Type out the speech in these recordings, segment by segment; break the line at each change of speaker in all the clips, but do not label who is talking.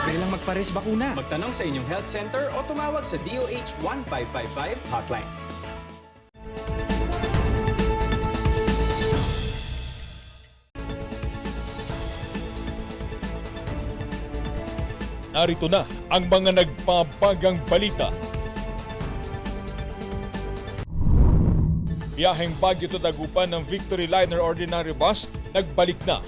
Libre lang magpares bakuna.
Magtanong sa inyong health center o tumawag sa DOH 1555 hotline.
Narito na ang mga nagpapagang balita. Biyaheng Baguio to Dagupan ng Victory Liner Ordinary Bus nagbalik na.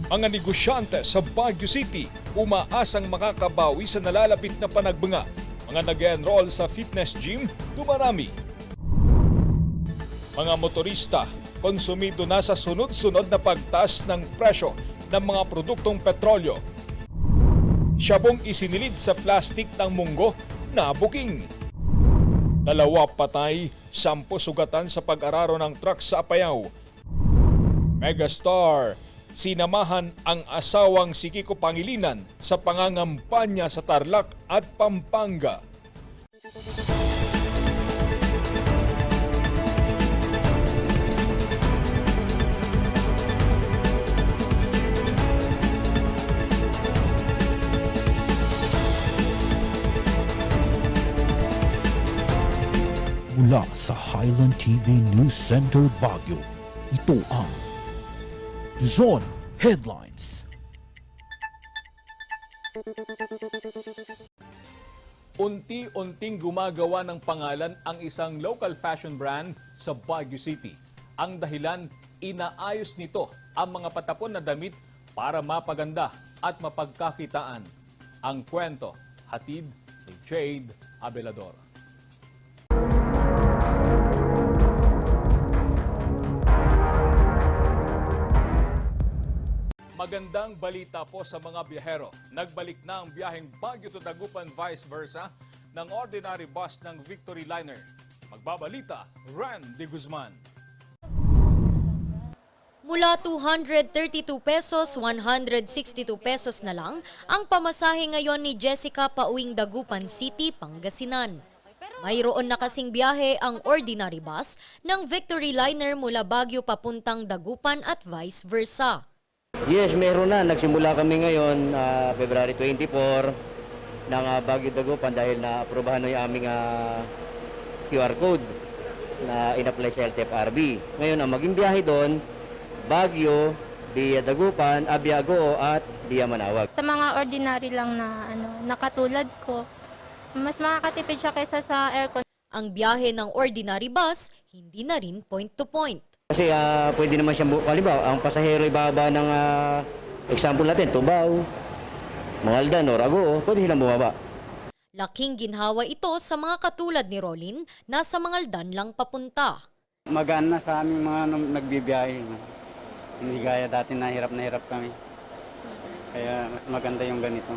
Mga negosyante sa Baguio City umaasang makakabawi sa nalalapit na panagbanga. Mga nag-enroll sa fitness gym dumarami. Mga motorista konsumido na sa sunod-sunod na pagtaas ng presyo ng mga produktong petrolyo. Siyabong isinilid sa plastik ng munggo na buking. 2 patay, 10 sugatan sa pag-araro ng truck sa Apayao. Megastar, sinamahan ang asawang si Kiko Pangilinan sa pangangampanya sa Tarlac at Pampanga.
Mula sa Highland TV News Center Baguio, ito ang Zone Headlines.
Unti-unting gumagawa ng pangalan ang isang local fashion brand sa Baguio City. Ang dahilan, inaayos nito ang mga patapon na damit para mapaganda at mapagkakitaan. Ang kwento, hatid ni Jade Abelador. Magandang balita po sa mga biyahero. Nagbalik na ang biyaheng Baguio to Dagupan vice versa ng ordinary bus ng Victory Liner. Magbabalita, Randy Guzman.
Mula 232 pesos, 162 pesos na lang ang pamasahe ngayon ni Jessica pauwing Dagupan City, Pangasinan. Mayroon na kasing biyahe ang ordinary bus ng Victory Liner mula Baguio papuntang Dagupan at vice versa.
Yes, meron na. Nagsimula kami ngayon, February 24, ng Baguio Dagupan dahil na-aprobahan na yung aming QR code na in-apply sa LTFRB. Ngayon, ang maging biyahe doon, Baguio, via Dagupan, Abiago at via Manawag.
Sa mga ordinary lang na nakatulad ko, mas makakatipid siya kaysa sa aircon.
Ang biyahe ng ordinary bus, hindi na rin point-to-point.
Kasi pwede naman siyang, halimbawa, ang pasahero ibaba ng, example natin, Tubao, Mangaldan o Rago, pwede silang bumaba.
Laking ginhawa ito sa mga katulad ni Rolin na sa Mangaldan lang papunta.
Magaan na sa aming mga nagbibiyahe. Hindi gaya dati na hirap kami. Kaya mas maganda yung ganito.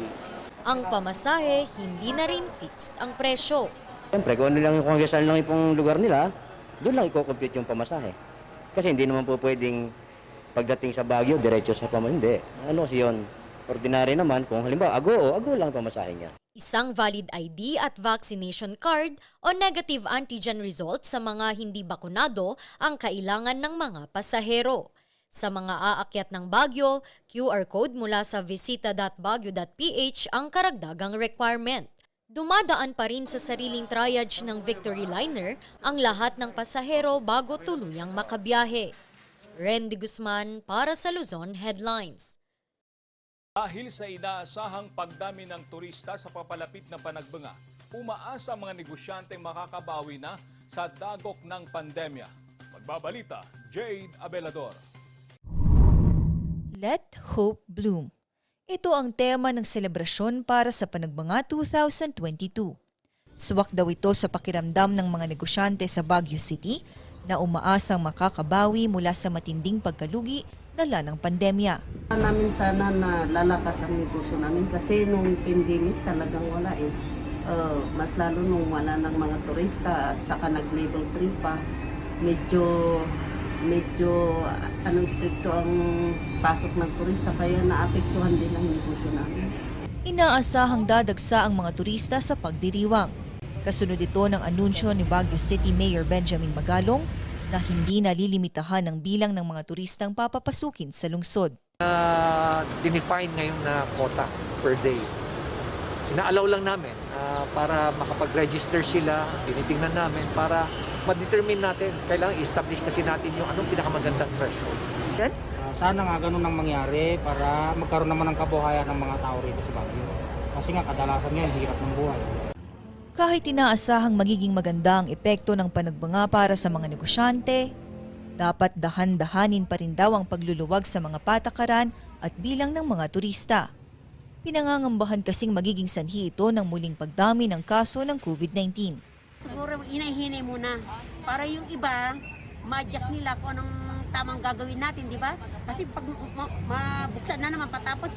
Ang pamasahe, hindi na rin fixed ang presyo.
Siyempre, kung ano lang yung kongresal lang yung lugar nila, doon lang i-compute yung pamasahe. Kasi hindi naman po pwedeng pagdating sa Baguio, diretso sa pamasahe. Hindi. Ano kasi yun? Ordinary naman, kung halimbawa, ago lang pamasahe niya.
Isang valid ID at vaccination card o negative antigen result sa mga hindi bakunado ang kailangan ng mga pasahero. Sa mga aakyat ng Baguio, QR code mula sa visita.baguio.ph ang karagdagang requirement. Dumadaan pa rin sa sariling triage ng Victory Liner ang lahat ng pasahero bago tuluyang makabiyahe. Randy Guzman para sa Luzon Headlines.
Dahil sa inaasahang pagdami ng turista sa papalapit na panagbanga, umaasa ang mga negosyante makakabawi na sa dagok ng pandemya. Magbabalita, Jade Abelador.
Let Hope Bloom. Ito ang tema ng selebrasyon para sa Panagbanga 2022. Suwak daw ito sa pakiramdam ng mga negosyante sa Baguio City na umaasang makakabawi mula sa matinding pagkalugi dala ng pandemya.
Namin sana na lalakas ang negosyo namin kasi nung pandemic talagang wala eh. Mas lalo nung wala ng mga turista at saka nag-level 3 pa, medyo stricto ang pasok ng turista kaya naapektuhan din ang negosyo namin.
Inaasahang dadagsa ang mga turista sa pagdiriwang. Kasunod ito ng anunsyo ni Baguio City Mayor Benjamin Magalong na hindi nalilimitahan ang bilang ng mga turistang papapasukin sa lungsod.
Dinefine ngayon na quota
per day. Inaalaw lang namin para makapag-register sila, tinitingnan namin para ma-determine natin. Kailangan i-establish kasi natin yung anong pinakamagandang threshold.
Sana nga ganun ang mangyari para magkaroon naman ng kabuhayan ng mga tao rito sa Baguio. Kasi nga kadalasan ngayon hirap ng buhay.
Kahit inaasahang magiging maganda ang epekto ng panagbanga para sa mga negosyante, dapat dahan-dahanin pa rin daw ang pagluluwag sa mga patakaran at bilang ng mga turista. Pinangangambahan kasing magiging sanhi ito ng muling pagdami ng kaso ng COVID-19.
Siguro inahinay muna para yung iba, ma-adjust nila kung anong tamang gagawin natin, di ba? Kasi pag mabuksan na naman patapos,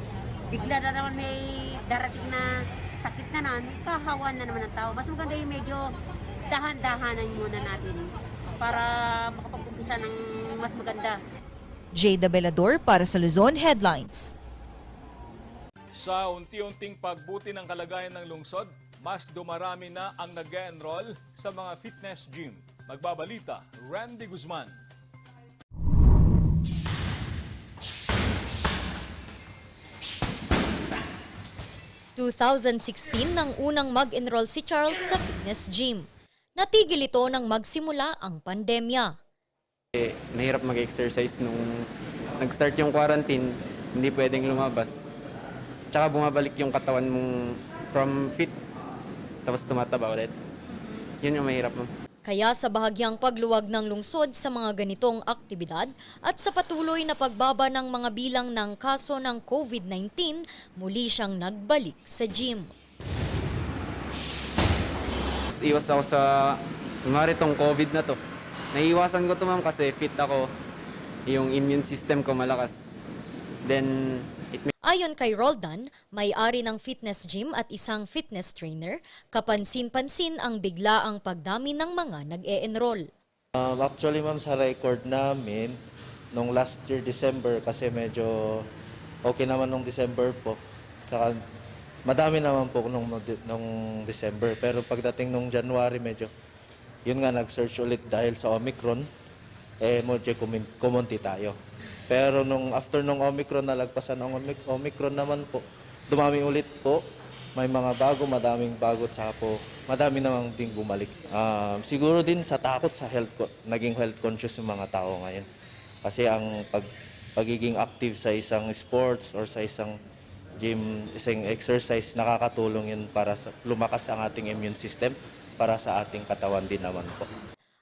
bigla na naman may darating na sakit na naman, kahawan na naman ng tao. Mas maganda yung medyo dahan-dahanan muna natin para makapag-umpisa ng mas maganda.
Jada Belador para sa Luzon Headlines.
Sa unti-unting pagbuti ng kalagayan ng lungsod, mas dumarami na ang nag-enroll sa mga fitness gym. Magbabalita, Randy Guzman.
...2016 nang unang mag-enroll si Charles sa fitness gym. Natigil ito nang magsimula ang pandemya.
Mahirap mag-exercise nung nag-start yung quarantine, hindi pwedeng lumabas. Tsaka bumabalik yung katawan mong from fit, tapos tumataba ulit. Yun yung mahirap mo.
Kaya sa bahagyang pagluwag ng lungsod sa mga ganitong aktibidad at sa patuloy na pagbaba ng mga bilang ng kaso ng COVID-19, muli siyang nagbalik sa gym.
Iwas ako sa, kunwari tong COVID na to. Naiiwasan ko to ma'am kasi fit ako, yung immune system ko malakas. Then,
Ayon kay Roldan, may-ari ng fitness gym at isang fitness trainer, kapansin-pansin ang biglaang pagdami ng mga nag-e-enroll.
Actually ma'am, sa record namin, nung last year December, kasi medyo okay naman nung December po. Saka madami naman po nung December. Pero pagdating nung January, medyo, yun nga, nag-search ulit dahil sa Omicron, medyo kumunti tayo. Pero nung after nung Omicron, nalagpasan ang Omicron naman po, dumami ulit po. May mga bago, madaming bago at saka po, madami namang ding bumalik. Siguro din sa takot sa naging health conscious yung mga tao ngayon. Kasi ang pagiging active sa isang sports or sa isang gym, isang exercise, nakakatulong yun para lumakas ang ating immune system para sa ating katawan din naman po.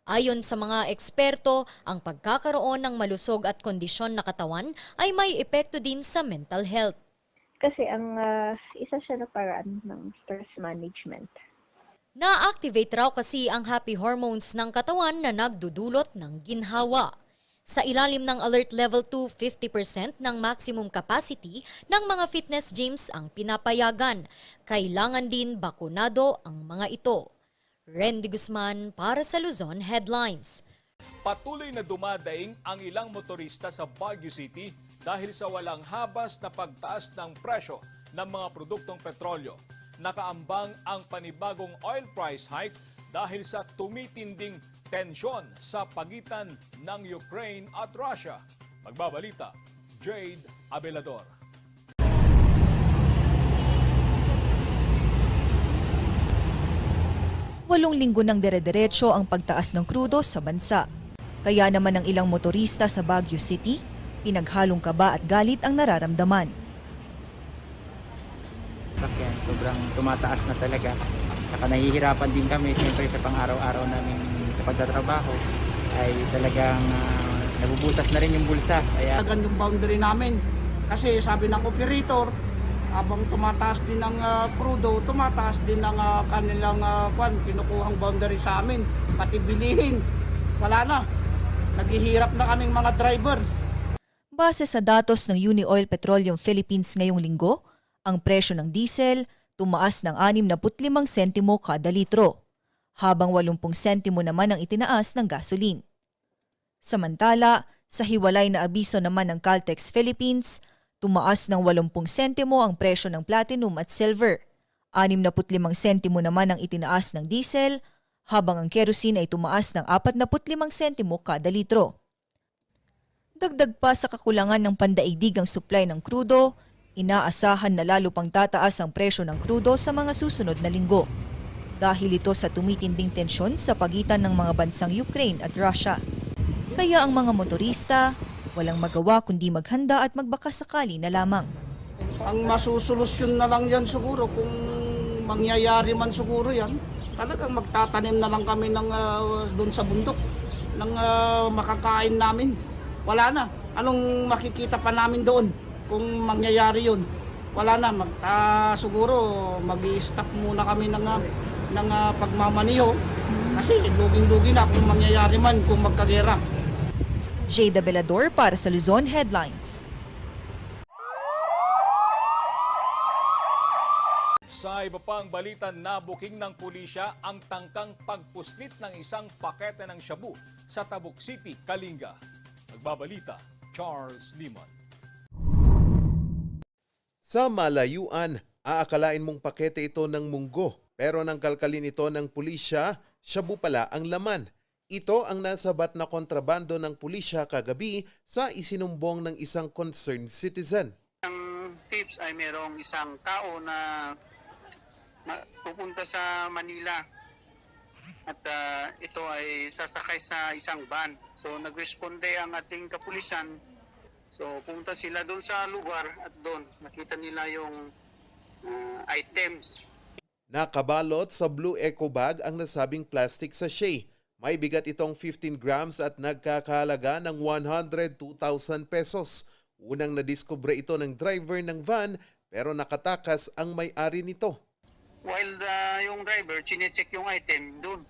Ayon sa mga eksperto, ang pagkakaroon ng malusog at kondisyon na katawan ay may epekto din sa mental health.
Kasi ang isa siya na paraan ng stress management.
Na-activate raw kasi ang happy hormones ng katawan na nagdudulot ng ginhawa. Sa ilalim ng Alert Level 2, 50% ng maximum capacity ng mga fitness gyms ang pinapayagan. Kailangan din bakunado ang mga ito. Randy Guzman para sa Luzon Headlines.
Patuloy na dumadaing ang ilang motorista sa Baguio City dahil sa walang habas na pagtaas ng presyo ng mga produktong petrolyo. Nakaambang ang panibagong oil price hike dahil sa tumitinding tensyon sa pagitan ng Ukraine at Russia. Magbabalita, Jade Abelador.
Walong linggo nang dire-diretso ang pagtaas ng krudo sa bansa. Kaya naman ang ilang motorista sa Baguio City, pinaghalong kaba at galit ang nararamdaman.
Sobrang tumataas na talaga. Saka nahihirapan din kami siyempre sa pang-araw-araw namin sa pagtatrabaho ay talagang nabubutas na rin yung bulsa. Kaya
yung boundary namin kasi sabi ng operator, habang tumataas din ang krudo, tumataas din ang kanilang kinukuhang boundary sa amin. Pati bilihin, wala na. Naghihirap na kaming mga driver.
Base sa datos ng Unioil Petroleum Philippines ngayong linggo, ang presyo ng diesel tumaas ng 65 sentimo kada litro, habang 80 sentimo naman ang itinaas ng gasoline. Samantala, sa hiwalay na abiso naman ng Caltex Philippines, tumaas ng 80 sentimo ang presyo ng platinum at silver. 65 sentimo naman ang itinaas ng diesel, habang ang kerosene ay tumaas ng 45 sentimo kada litro. Dagdag pa sa kakulangan ng pandaigdigang supply ng krudo, Inaasahan na lalo pang tataas ang presyo ng krudo sa mga susunod na linggo. Dahil ito sa tumitinding tensyon sa pagitan ng mga bansang Ukraine at Russia. Kaya ang mga motorista walang magawa kundi maghanda at magbakasakali na lamang.
Ang masusolusyon na lang yan siguro kung mangyayari man siguro yan, talagang magtatanim na lang kami ng doon sa bundok ng makakain namin. Wala na. Anong makikita pa namin doon kung mangyayari yun? Wala na. Siguro mag-i-stop muna kami ng pagmamaniho kasi luging-lugi na kung mangyayari man kung magkagera.
Jada Belador para sa Luzon Headlines.
Sa iba pang balita, nabuking ng pulisya ang tangkang pagpuslit ng isang pakete ng shabu sa Tabuk City, Kalinga. Nagbabalita, Charles Limon.
Sa malayuan, aakalain mong pakete ito ng munggo, pero nang kalkalin ito ng pulisya, shabu pala ang laman. Ito ang nasabat na kontrabando ng pulisya kagabi sa isinumbong ng isang concerned citizen.
Ang tips ay merong isang tao na pupunta sa Manila at ito ay sasakay sa isang van. So nagresponde ang ating kapulisan. So pumunta sila doon sa lugar at doon nakita nila yung items.
Nakabalot sa blue eco bag ang nasabing plastic sachet. May bigat itong 15 grams at nagkakahalaga ng 102,000 pesos. Unang nadiskubre ito ng driver ng van pero nakatakas ang may-ari nito.
While yung driver chinecheck yung item doon,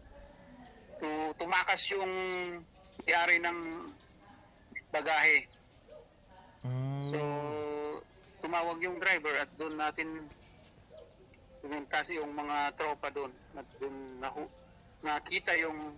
tumakas yung may-ari ng bagahe. So tumawag yung driver at doon natin kasi yung mga tropa doon at doon nakita yung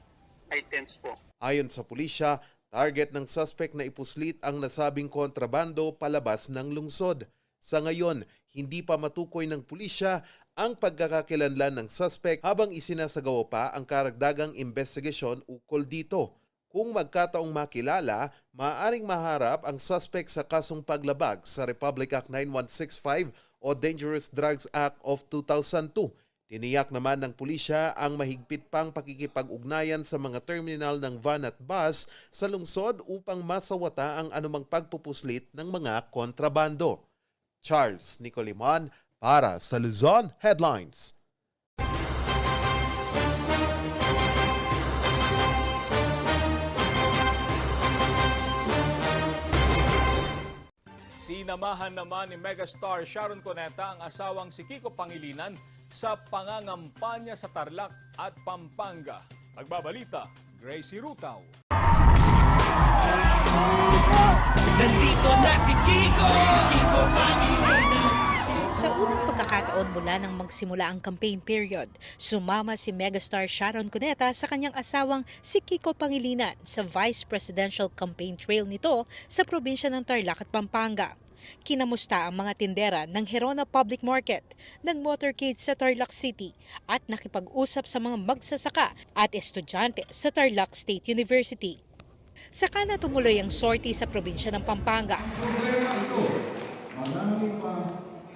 items po.
Ayon sa pulisya, target ng suspect na ipuslit ang nasabing kontrabando palabas ng lungsod. Sa ngayon, hindi pa matukoy ng pulisya ang pagkakakilanlan ng suspect habang isinasagawa pa ang karagdagang investigasyon ukol dito. Kung magkataong makilala, maaaring maharap ang suspect sa kasong paglabag sa Republic Act 9165 o Dangerous Drugs Act of 2002. Tiniyak naman ng pulisya ang mahigpit pang pakikipag-ugnayan sa mga terminal ng van at bus sa lungsod upang masawata ang anumang pagpupuslit ng mga kontrabando. Charles Nicolimon para sa Luzon Headlines.
Sinamahan naman ni megastar Sharon Cuneta ang asawang si Kiko Pangilinan sa pangangampanya sa Tarlac at Pampanga. Nagbabalita, Gracie Rutaw.
Nandito na si Kiko! Kiko Pangilinan!
Sa unang pagkakataon mula nang magsimula ang campaign period, sumama si megastar Sharon Cuneta sa kanyang asawang si Kiko Pangilinan sa Vice Presidential Campaign Trail nito sa probinsya ng Tarlac at Pampanga. Kinamusta ang mga tindera ng Herona Public Market, ng motorcade sa Tarlac City at nakipag-usap sa mga magsasaka at estudyante sa Tarlac State University. Saka na tumuloy ang sortie sa probinsya ng Pampanga.
Problema ito, marami pa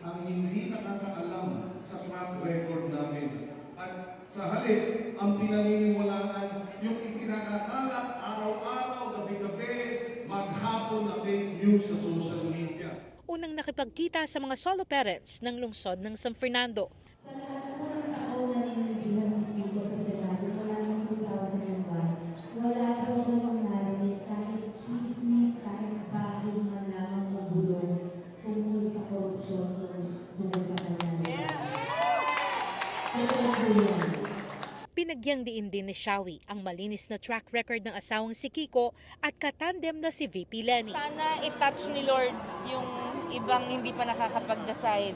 ang hindi nakakaalam sa track record namin. At sa halip, ang pinaniniwalaan, yung ipinakakalat araw-araw, gabi-gabi, maghapon na fake news sa social media.
Unang nakipagkita sa mga solo parents ng lungsod ng San Fernando.
Sa lahat po ng taong naninilbihan si Kiko sa Senado mula noong 2001, wala po kayong narinig kahit chismis, kahit bahid man lamang o bulong tungkol sa korupsyon tungkol sa kanya. Totoo po yan.
Pinagyang diin din ni Shawi ang malinis na track record ng asawang si Kiko at katandem na si VP Lenny.
Sana i-touch ni Lord yung ibang hindi pa nakakapag-decide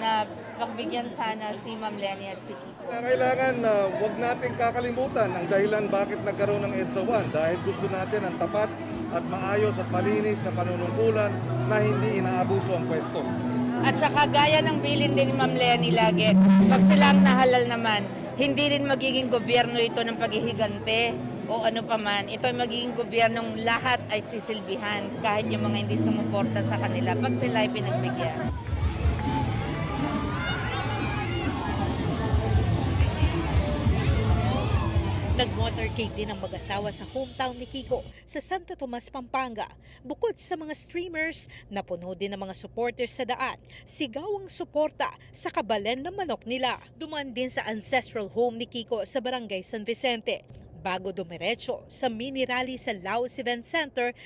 na pagbigyan sana si Ma'am Lenny at si Kiko.
Kailangan na huwag natin kakalimutan ang dahilan bakit nagkaroon ng EDSA 1 dahil gusto natin ang tapat at maayos at malinis na panunungkulan na hindi inaabuso ang pwesto.
At saka gaya ng bilin din ni Ma'am Lenny lagi, pag silang nahalal naman, hindi rin magiging gobyerno ito ng paghihigante o ano pa man. Ito ay magiging gobyernong lahat ay sisilbihan kahit yung mga hindi sumuporta sa kanila pag sila ay pinagbigyan.
Nag-motorcade din ang mag-asawa sa hometown ni Kiko sa Santo Tomas, Pampanga. Bukod sa mga streamers, napuno din ang mga supporters sa daan. Sigawang suporta sa kabalen na manok nila. Dumaan din sa ancestral home ni Kiko sa Barangay San Vicente, bago dumiretso sa mini rally sa Laos Event Center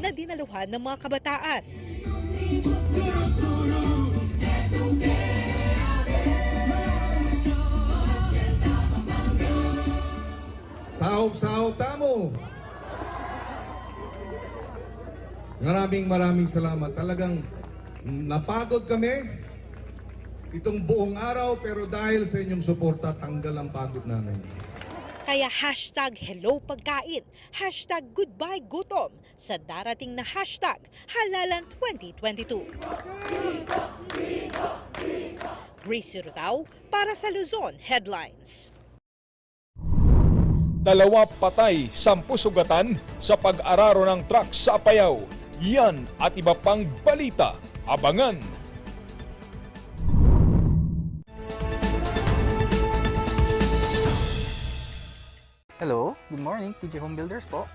na dinaluhan ng mga kabataan.
Sahog tamo. Maraming salamat. Talagang napagod kami itong buong araw, pero dahil sa inyong suporta, tanggal ang pagod namin.
Kaya #Hello Pagkain, #Goodbye Gutom sa darating na #Halalan 2022. Gracie Rutao para sa Luzon Headlines.
2 patay, 10 sugatan sa pag-araro ng truck sa Apayao. Yan at iba pang balita. Abangan!
Hello, good morning. TJ Home Builders po.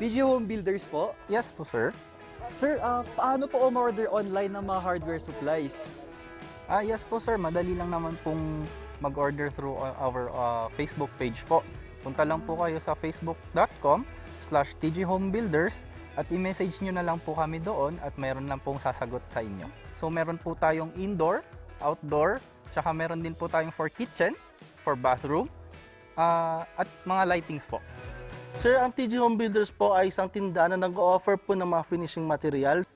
TJ Home Builders po?
Yes po, sir.
Sir, paano po umorder online ng mga hardware supplies?
Yes po, sir. Madali lang naman pong mag-order through our Facebook page po. Punta lang po kayo sa facebook.com/TJHomebuilders at i-message nyo na lang po kami doon at meron lang pong sasagot sa inyo. So meron po tayong indoor, outdoor, tsaka meron din po tayong for kitchen, for bathroom, at mga lightings po.
Sir, ang TJ Home Builders po ay isang tindahan na nag-o-offer po ng mga finishing material.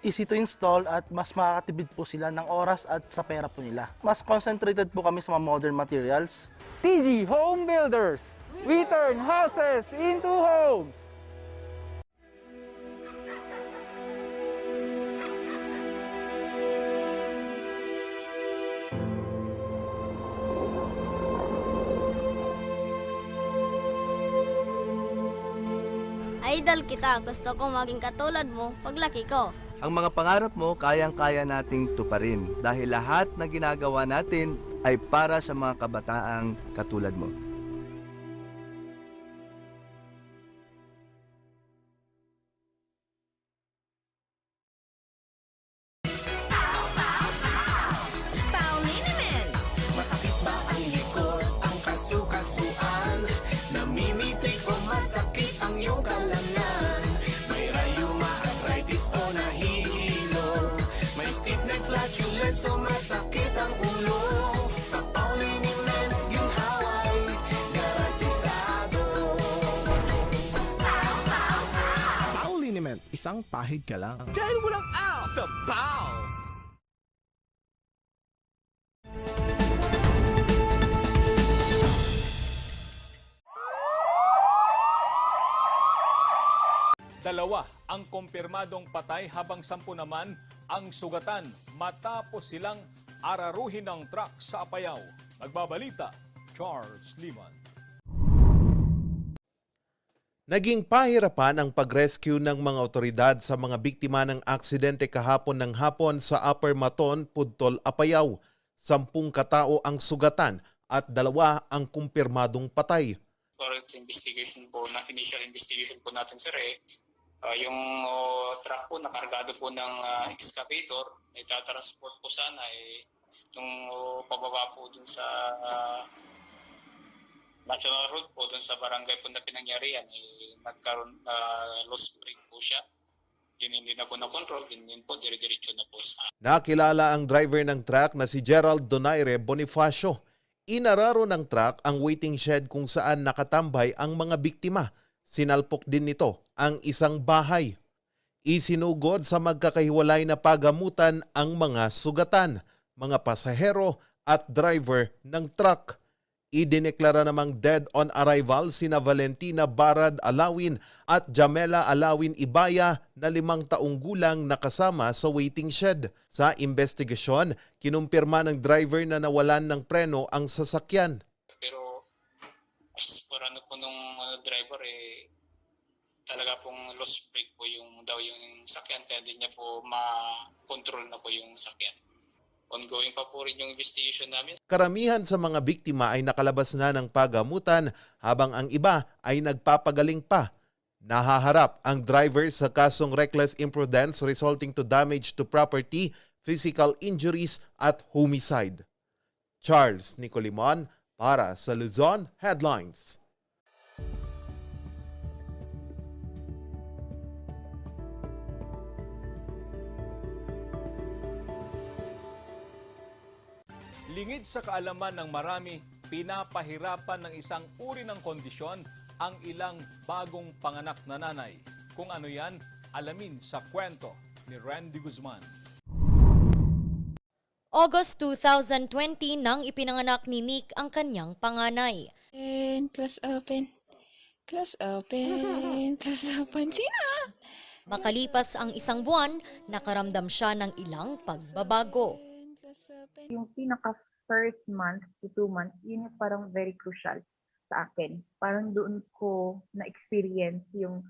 Easy to install at mas makakatipid po sila ng oras at sa pera po nila. Mas concentrated po kami sa mga modern materials.
TJ Home Builders, we turn houses into homes!
Idol kita, gusto ko maging katulad mo paglaki ko.
Ang mga pangarap mo, kayang-kaya nating tuparin dahil lahat na ginagawa natin ay para sa mga kabataang katulad mo.
Masakit ba ang likod, ang kasu-kasuan? Namimitik o masakit ang iyong kalamnan? May rayuma, arthritis o nahihilo? May stiff neck, flatulence o masakit ang ulo? Sa Pauliniment, ginhaway, garantisado.
Pauliniment, isang pahid ka lang.
Dahil walang out sa Pau!
Dalawa ang kumpirmadong patay habang 10 naman ang sugatan matapos silang araruhin ng truck sa Apayao. Nagbabalita, Charles Liman.
Naging pahirapan ang pag-rescue ng mga otoridad sa mga biktima ng aksidente kahapon ng hapon sa Upper Maton, Pudtol, Apayao. 10 katao ang sugatan at 2 ang kumpirmadong patay.
Current investigation po, initial investigation po natin, sir, yung truck po nakargado po ng excavator, itatransport po sana nung pababa po dun sa National Road po, dun sa barangay po na pinangyarihan, nagkaroon lost brake po siya. Hindi na po na-control, din po, dire-diretso na po.
Nakilala ang driver ng truck na si Gerald Donaire Bonifacio. Inararo ng truck ang waiting shed kung saan nakatambay ang mga biktima. Sinalpok din nito ang isang bahay. Isinugod sa magkakahiwalay na pagamutan ang mga sugatan, mga pasahero at driver ng truck. Idineklara namang dead on arrival sina Valentina Barad Alawin at Jamela Alawin Ibaya na 5 taong gulang nakasama sa waiting shed. Sa investigasyon, kinumpirma ng driver na nawalan ng preno ang sasakyan.
Pero as for ano po nung driver, talaga pong lost brake po yung sakyan, kaya hindi niya po ma-control na po yung sakyan. Ongoing pa po rin yung investigation namin.
Karamihan sa mga biktima ay nakalabas na ng pagamutan habang ang iba ay nagpapagaling pa. Nahaharap ang driver sa kasong reckless imprudence resulting to damage to property, physical injuries at homicide. Charles Nicolimon para sa Luzon Headlines.
Lingid sa kaalaman ng marami, pinapahirapan ng isang uri ng kondisyon ang ilang bagong panganak na nanay. Kung ano yan, alamin sa kwento ni Randy Guzman.
August 2020 nang ipinanganak ni Nick ang kanyang panganay.
Class open. Class open. Class open. Sina?
Makalipas ang isang buwan, nakaramdam siya ng ilang pagbabago.
Yung pinaka-first month to 2 months, yun yung parang very crucial sa akin. Parang doon ko na-experience yung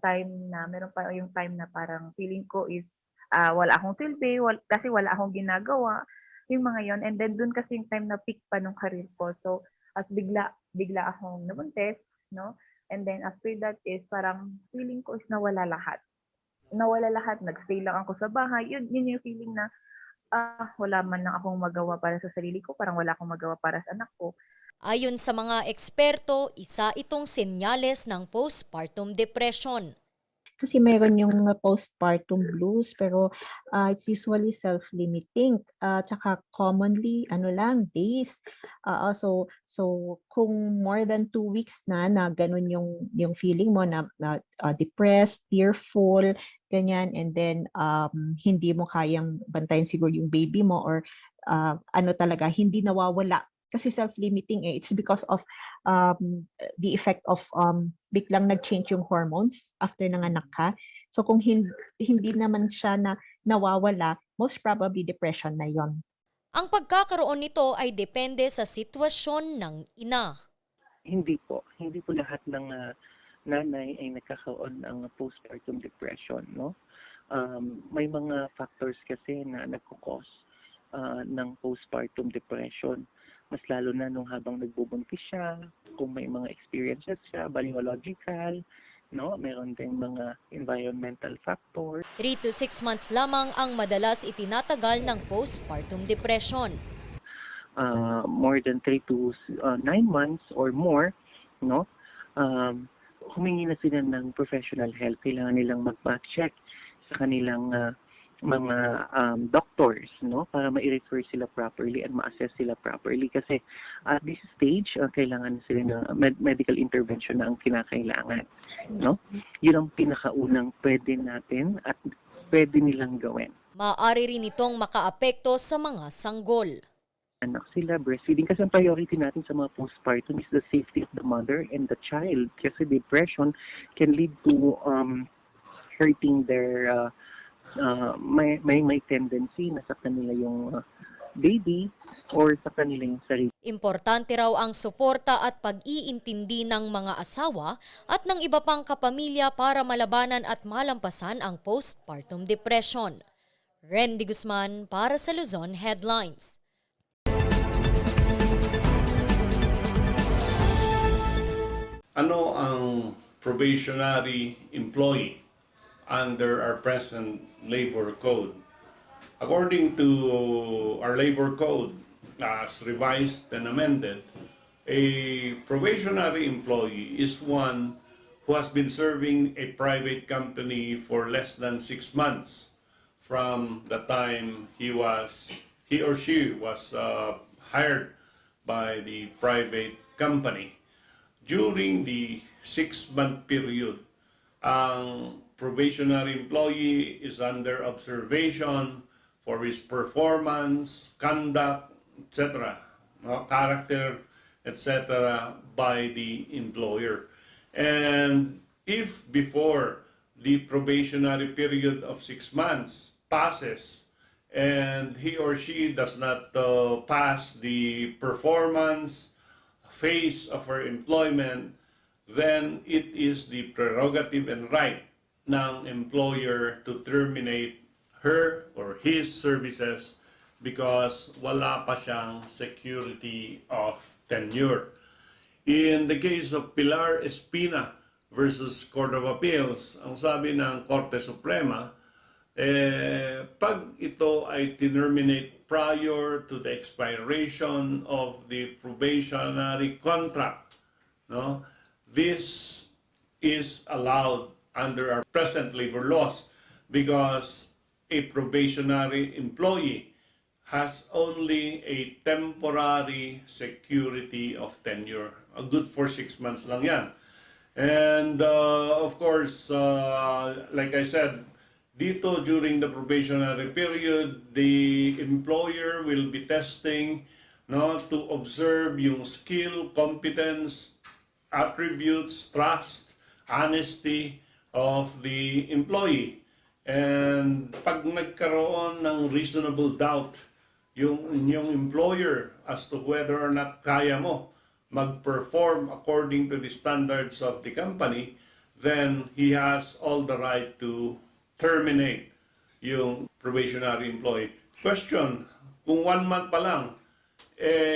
time na, meron pa yung time na parang feeling ko is wala akong silbi, kasi wala akong ginagawa, yung mga yon. And then doon kasi yung time na peak pa nung career ko. So, as bigla akong nabuntis, no? And then after that is parang feeling ko is nawala lahat. Nag-stay lang ako sa bahay. Yun yung feeling na wala man lang akong magawa para sa sarili ko, parang wala akong magawa para sa anak ko.
Ayon sa mga eksperto, isa itong senyales ng postpartum depression.
Kasi meron yung postpartum blues, pero it's usually self-limiting. Tsaka commonly, days. So kung more than 2 weeks na ganun yung feeling mo na depressed, tearful, ganyan, and then hindi mo kayang bantayan siguro yung baby mo, or talaga, hindi nawawala. Kasi self-limiting it's because of the effect of biglang nag-change yung hormones after nanganak ka. So kung hindi naman siya na nawawala, most probably depression na yon.
Ang pagkakaroon nito ay depende sa sitwasyon ng ina.
Hindi po lahat ng nanay ay nagkakaroon ng postpartum depression, no? May mga factors kasi na nagkukos ng postpartum depression. Mas lalo na nung habang nagbubuntis siya, kung may mga experiences siya, biological, no? Meron din mga environmental factors.
3 to 6 months lamang ang madalas itinatagal ng postpartum depression.
More than 3 to 9 months or more, no? Humingi na sila ng professional help. Kailangan nilang mag-check sa kanilang mga doctors, no, para ma-refer sila properly and ma-assess sila properly, kasi at this stage kailangan sila ng medical intervention na ang kinakailangan, no? Yun ang pinakaunang pwede natin at pwede nilang gawin.
Maaari rin itong makaapekto sa mga sanggol.
Anak sila, breastfeeding, kasi ang priority natin sa mga postpartum is the safety of the mother and the child, kasi depression can lead to hurting their may tendency na sa kanila yung baby or sa kanila yung sarili.
Importante raw ang suporta at pag-iintindi ng mga asawa at ng iba pang kapamilya para malabanan at malampasan ang postpartum depression. Randy Guzman para sa Luzon Headlines.
Ano ang probationary employee under our present labor code? According to our labor code, as revised and amended, a probationary employee is one who has been serving a private company for less than 6 months from the time he or she was hired by the private company. During the 6-month period, ang probationary employee is under observation for his performance, conduct, etc., character, etc., by the employer. And if before the probationary period of 6 months passes and he or she does not pass the performance phase of her employment, then it is the prerogative and right ng employer to terminate her or his services because wala pa siyang security of tenure. In the case of Pilar Espina versus Court of Appeals, ang sabi ng Korte Suprema, pag ito ay terminate prior to the expiration of the probationary contract, no, this is allowed under our present labor laws because a probationary employee has only a temporary security of tenure. Good for 6 months lang yan. And of course, like I said, dito during the probationary period, the employer will be testing, no, to observe yung skill, competence, attributes, trust, honesty of the employee. And pag nagkaroon ng reasonable doubt yung inyong employer as to whether or not kaya mo mag-perform according to the standards of the company, then he has all the right to terminate yung probationary employee. Question, kung 1 month pa lang,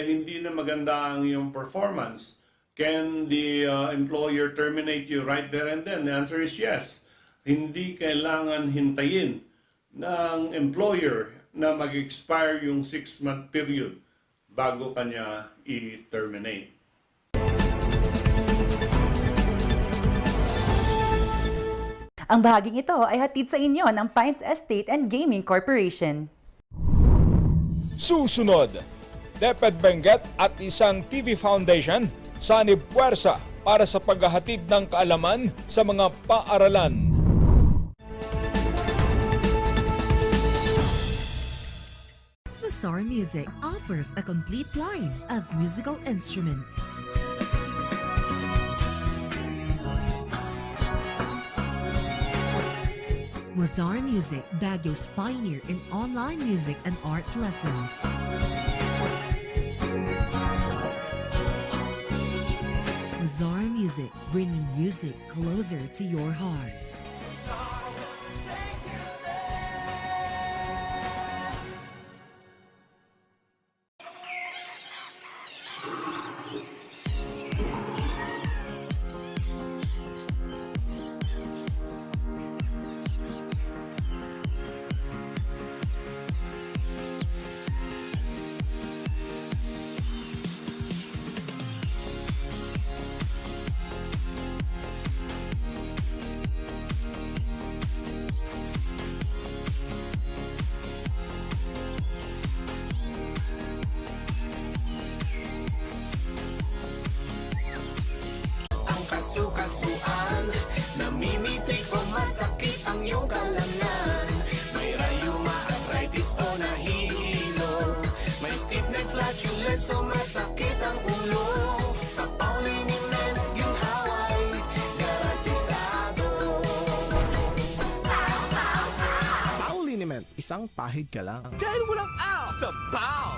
hindi na maganda ang yung performance, can the employer terminate you right there and then? The answer is yes. Hindi kailangan hintayin ng employer na mag-expire yung 6-month period bago kanya i-terminate.
Ang bahaging ito ay hatid sa inyo ng Pines Estate and Gaming Corporation.
Susunod, DepEd Benguet at isang TV Foundation sanib puwersa para sa paghahatid ng kaalaman sa mga paaralan.
Mazar Music offers a complete line of musical instruments. Mazar Music, Baguio's pioneer in online music and art lessons. Mazar Music, bringing music closer to your hearts.
Kasuan, namimitik o masakit ang iyong kalamnan. May rayuma, arthritis o nahihilo. May stiff neck, flatulence o masakit ang ulo. Sa Pauliniment, ginhaway, garantisado.
Pauliniment, isang pahid ka lang.
Dahil walang out sa PAW!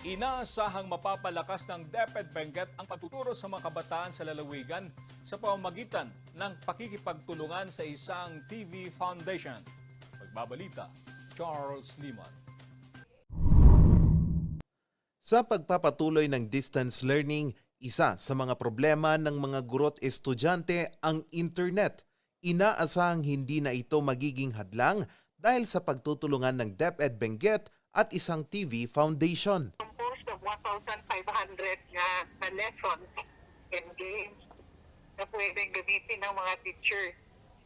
Inaasahang mapapalakas ng DepEd Benguet ang pagtuturo sa mga kabataan sa lalawigan sa pamamagitan ng pakikipagtulungan sa isang TV Foundation. Magbabalita, Charles Liman.
Sa pagpapatuloy ng distance learning, isa sa mga problema ng mga guro at estudyante ang internet. Inaasahang hindi na ito magiging hadlang dahil sa pagtutulungan ng DepEd Benguet at isang TV Foundation.
1,500 na lessons and games na pwedeng gamitin ng mga teacher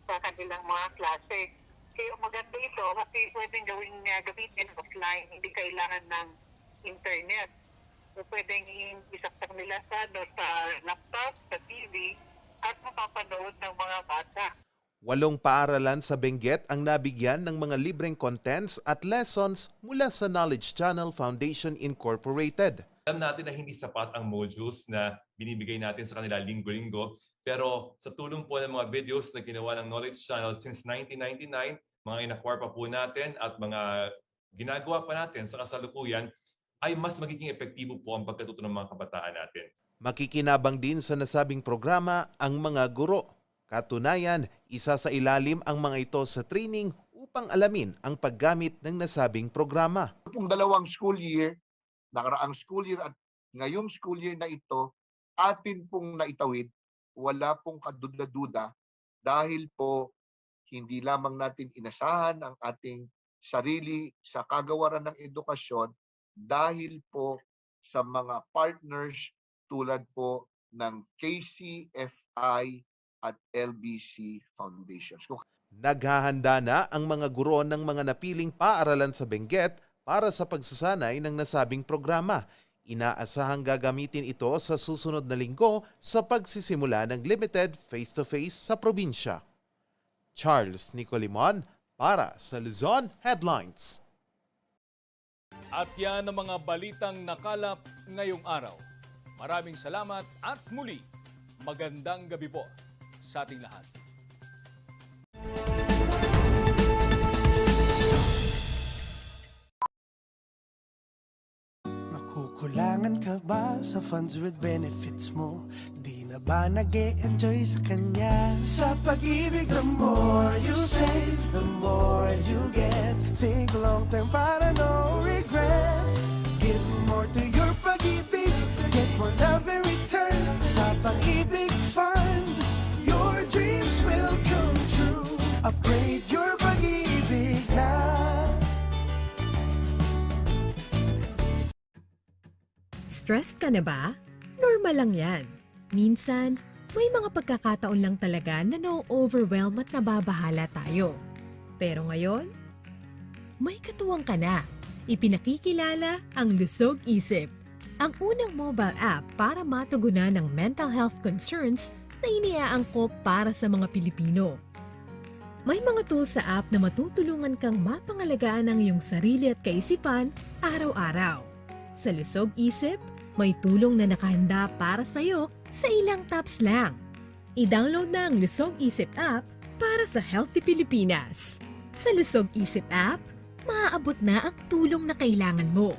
sa kanilang mga klase. Kaya maganda ito kasi pwedeng gamitin offline, hindi kailangan ng internet. So pwedeng isaksak nila sa laptop, sa TV, at mapapanood ng mga bata.
8 paaralan sa Benguet ang nabigyan ng mga libreng contents at lessons mula sa Knowledge Channel Foundation Incorporated.
Alam natin na hindi sapat ang modules na binibigay natin sa kanila linggo-linggo, Pero sa tulong po ng mga videos na ginawa ng Knowledge Channel since 1999, mga inakwar pa po natin at mga ginagawa pa natin sa kasalukuyan, ay mas magiging epektibo po ang pagkatuto ng mga kabataan natin.
Makikinabang din sa nasabing programa ang mga guro. Katunayan, isa sa ilalim ang mga ito sa training upang alamin ang paggamit ng nasabing programa.
Pong dalawang school year, nakaraang school year at ngayong school year na ito, atin pong naitawid, wala pong kaduda-duda dahil po hindi lamang natin inasahan ang ating sarili sa kagawaran ng edukasyon dahil po sa mga partners tulad po ng KCFI at LBC Foundations.
Naghahanda na ang mga guro ng mga napiling paaralan sa Benguet para sa pagsasanay ng nasabing programa. Inaasahang gagamitin ito sa susunod na linggo sa pagsisimula ng limited face-to-face sa probinsya. Charles Nicolimon para sa Luzon Headlines.
At yan ang mga balitang nakalap ngayong araw. Maraming salamat at muli, magandang gabi po sa ating lahat.
Kukulangan ka ba sa funds with benefits mo? Di na ba nag-e-enjoy sa kanya? Sa pag-ibig, the more you save, the more you get. Think long term para no regrets. Give more to your pag-ibig, get more love in return. Sa pag-ibig fund, your dreams will come true. Upgrade your pag-ibig na.
Stressed ka na ba? Normal lang yan. Minsan, may mga pagkakataon lang talaga na no-overwhelm at nababahala tayo. Pero ngayon, may katuwang ka na. Ipinakikilala ang Lusog Isip, ang unang mobile app para matugunan ng mental health concerns na iniaangkop para sa mga Pilipino. May mga tools sa app na matutulungan kang mapangalagaan ang iyong sarili at kaisipan araw-araw. Sa Lusog Isip, may tulong na nakahanda para sa'yo sa ilang taps lang. I-download na ang Lusog Isip app para sa Healthy Pilipinas. Sa Lusog Isip app, maaabot na ang tulong na kailangan mo.